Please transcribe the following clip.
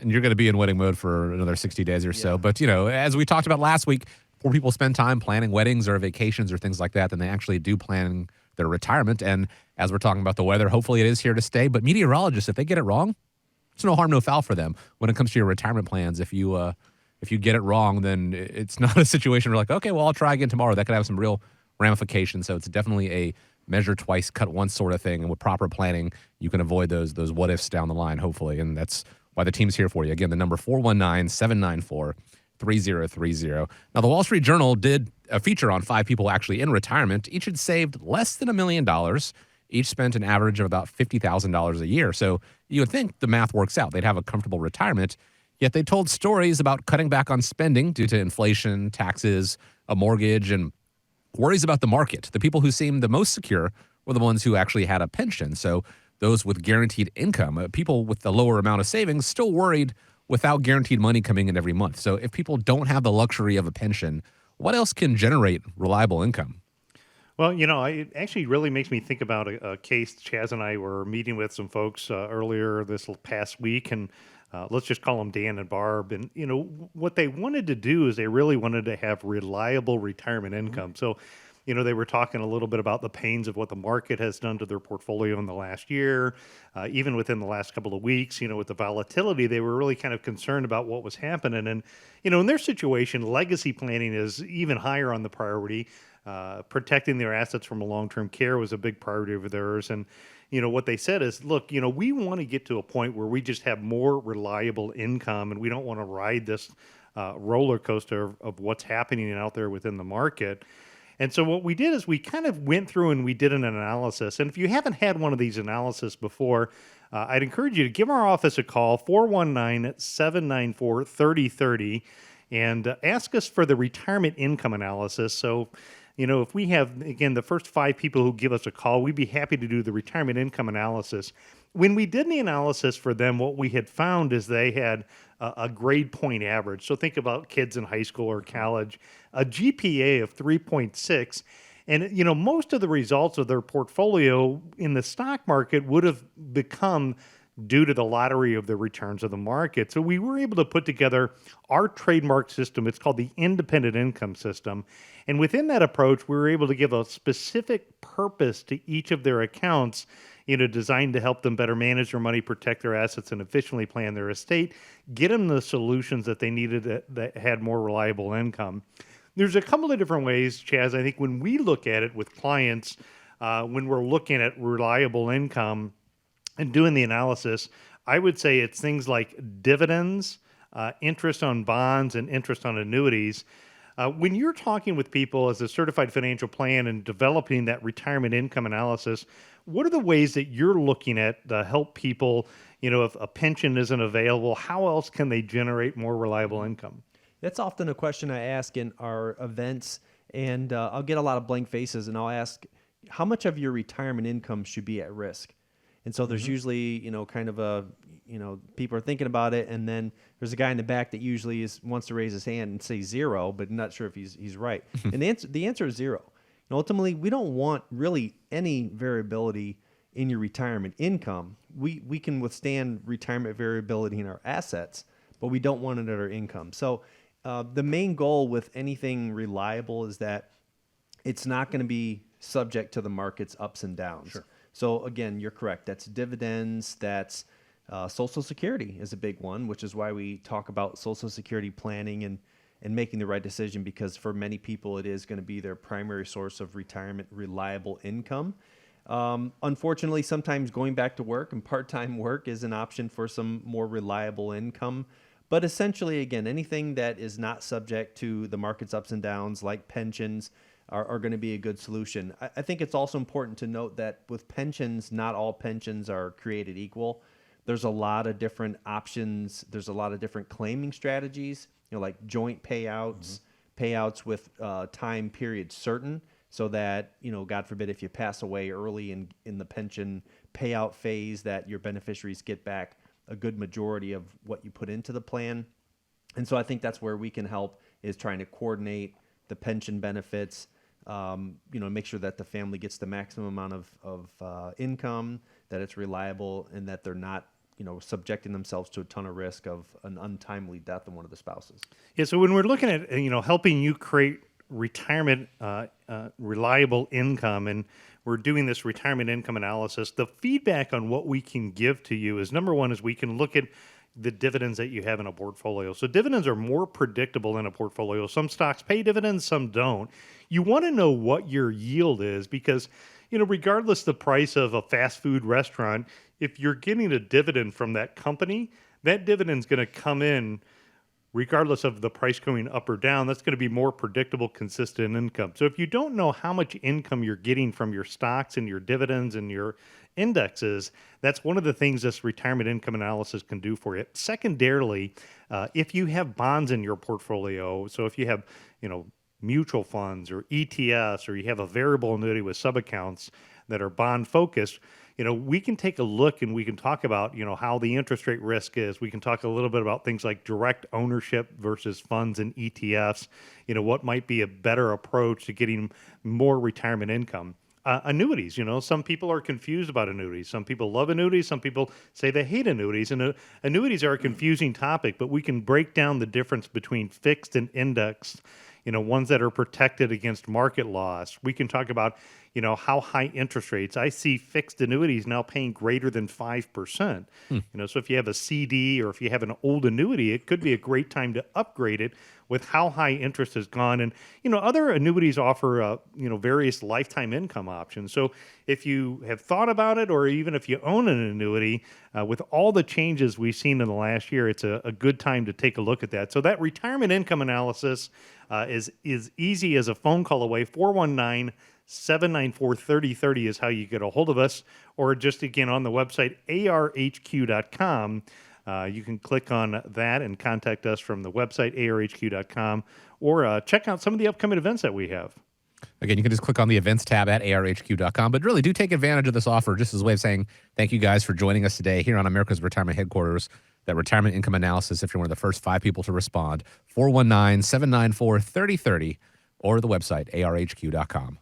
And you're going to be in wedding mode for another 60 days or so. Yeah. But, as we talked about last week, more people spend time planning weddings or vacations or things like that than they actually do planning their retirement. And as we're talking about the weather, hopefully it is here to stay. But meteorologists, if they get it wrong, it's no harm, no foul for them when it comes to your retirement plans. If you get it wrong, then it's not a situation where like, okay, well, I'll try again tomorrow. That could have some real ramifications. So it's definitely a measure twice, cut once sort of thing. And with proper planning, you can avoid those what ifs down the line, hopefully. And that's why the team's here for you. Again, the number 419-794-3030. Now, the Wall Street Journal did a feature on 5 people actually in retirement. Each had saved less than $1 million. Each spent an average of about $50,000 a year. So you would think the math works out. They'd have a comfortable retirement. Yet they told stories about cutting back on spending due to inflation, taxes, a mortgage, and worries about the market. The people who seemed the most secure were the ones who actually had a pension. So those with guaranteed income, people with the lower amount of savings, still worried without guaranteed money coming in every month. So if people don't have the luxury of a pension, what else can generate reliable income? Well, it actually really makes me think about a case. Chaz and I were meeting with some folks earlier this past week, and let's just call them Dan and Barb. And, what they wanted to do is they really wanted to have reliable retirement income. So, they were talking a little bit about the pains of what the market has done to their portfolio in the last year, even within the last couple of weeks, with the volatility, they were really kind of concerned about what was happening. And, in their situation, legacy planning is even higher on the priority. Protecting their assets from a long-term care was a big priority of theirs. And, what they said is, look, we want to get to a point where we just have more reliable income, and we don't want to ride this roller coaster of what's happening out there within the market. And so what we did is we kind of went through and we did an analysis. And if you haven't had one of these analyses before, I'd encourage you to give our office a call, 419-794-3030, and ask us for the retirement income analysis. So, if we have, again, the first 5 people who give us a call, we'd be happy to do the retirement income analysis. When we did the analysis for them, what we had found is they had a grade point average. So think about kids in high school or college, a GPA of 3.6. And, most of the results of their portfolio in the stock market would have become due to the lottery of the returns of the market. So we were able to put together our trademark system. It's called the independent income system. And within that approach, we were able to give a specific purpose to each of their accounts, designed to help them better manage their money, protect their assets, and efficiently plan their estate, get them the solutions that they needed that had more reliable income. There's a couple of different ways, Chaz. I think when we look at it with clients, when we're looking at reliable income and doing the analysis, I would say it's things like dividends, interest on bonds, and interest on annuities. When you're talking with people as a certified financial plan and developing that retirement income analysis, what are the ways that you're looking at to help people, if a pension isn't available, how else can they generate more reliable income? That's often a question I ask in our events, and I'll get a lot of blank faces, and I'll ask, how much of your retirement income should be at risk? And so there's usually, kind of a, people are thinking about it, and then there's a guy in the back that usually wants to raise his hand and say 0, but not sure if he's right. And the answer is 0. And ultimately, we don't want really any variability in your retirement income. We can withstand retirement variability in our assets, but we don't want it at our income. So the main goal with anything reliable is that it's not going to be subject to the market's ups and downs. Sure. So again, you're correct. That's dividends. That's Social Security is a big one, which is why we talk about Social Security planning and making the right decision, because for many people, it is going to be their primary source of retirement reliable income. Unfortunately, sometimes going back to work and part-time work is an option for some more reliable income. But essentially, again, anything that is not subject to the market's ups and downs, like pensions, are going to be a good solution. I think it's also important to note that with pensions, not all pensions are created equal. There's a lot of different options. There's a lot of different claiming strategies, like joint payouts, payouts with time period certain, so that, God forbid, if you pass away early in the pension payout phase, that your beneficiaries get back a good majority of what you put into the plan. And so I think that's where we can help, is trying to coordinate the pension benefits, make sure that the family gets the maximum amount of income, that it's reliable, and that they're not subjecting themselves to a ton of risk of an untimely death of one of the spouses. Yeah, so when we're looking at helping you create retirement reliable income, and we're doing this retirement income analysis, the feedback on what we can give to you is, number one, is we can look at the dividends that you have in a portfolio. So dividends are more predictable in a portfolio. Some stocks pay dividends, some don't. You want to know what your yield is because, regardless the price of a fast food restaurant, if you're getting a dividend from that company, that dividend's going to come in regardless of the price going up or down. That's going to be more predictable, consistent income. So if you don't know how much income you're getting from your stocks and your dividends and your indexes, that's one of the things this retirement income analysis can do for you. Secondarily, if you have bonds in your portfolio, so if you have, mutual funds or ETFs, or you have a variable annuity with sub-accounts that are bond focused, we can take a look and we can talk about, how the interest rate risk is. We can talk a little bit about things like direct ownership versus funds and ETFs, what might be a better approach to getting more retirement income. Annuities, some people are confused about annuities. Some people love annuities. Some people say they hate annuities. And annuities are a confusing topic, but we can break down the difference between fixed and indexed, ones that are protected against market loss. We can talk about, how high interest rates. I see fixed annuities now paying greater than 5%. So if you have a CD or if you have an old annuity, it could be a great time to upgrade it with how high interest has gone. And, other annuities offer, various lifetime income options. So if you have thought about it, or even if you own an annuity, with all the changes we've seen in the last year, it's a good time to take a look at that. So that retirement income analysis is easy as a phone call away. 419-794-3030 is how you get a hold of us, or just again on the website arhq.com. You can click on that and contact us from the website arhq.com, or check out some of the upcoming events that we have. Again, you can just click on the events tab at arhq.com, but really do take advantage of this offer, just as a way of saying thank you guys for joining us today here on America's Retirement Headquarters. That retirement income analysis, if you're one of the first 5 people to respond, 419-794-3030, or the website arhq.com.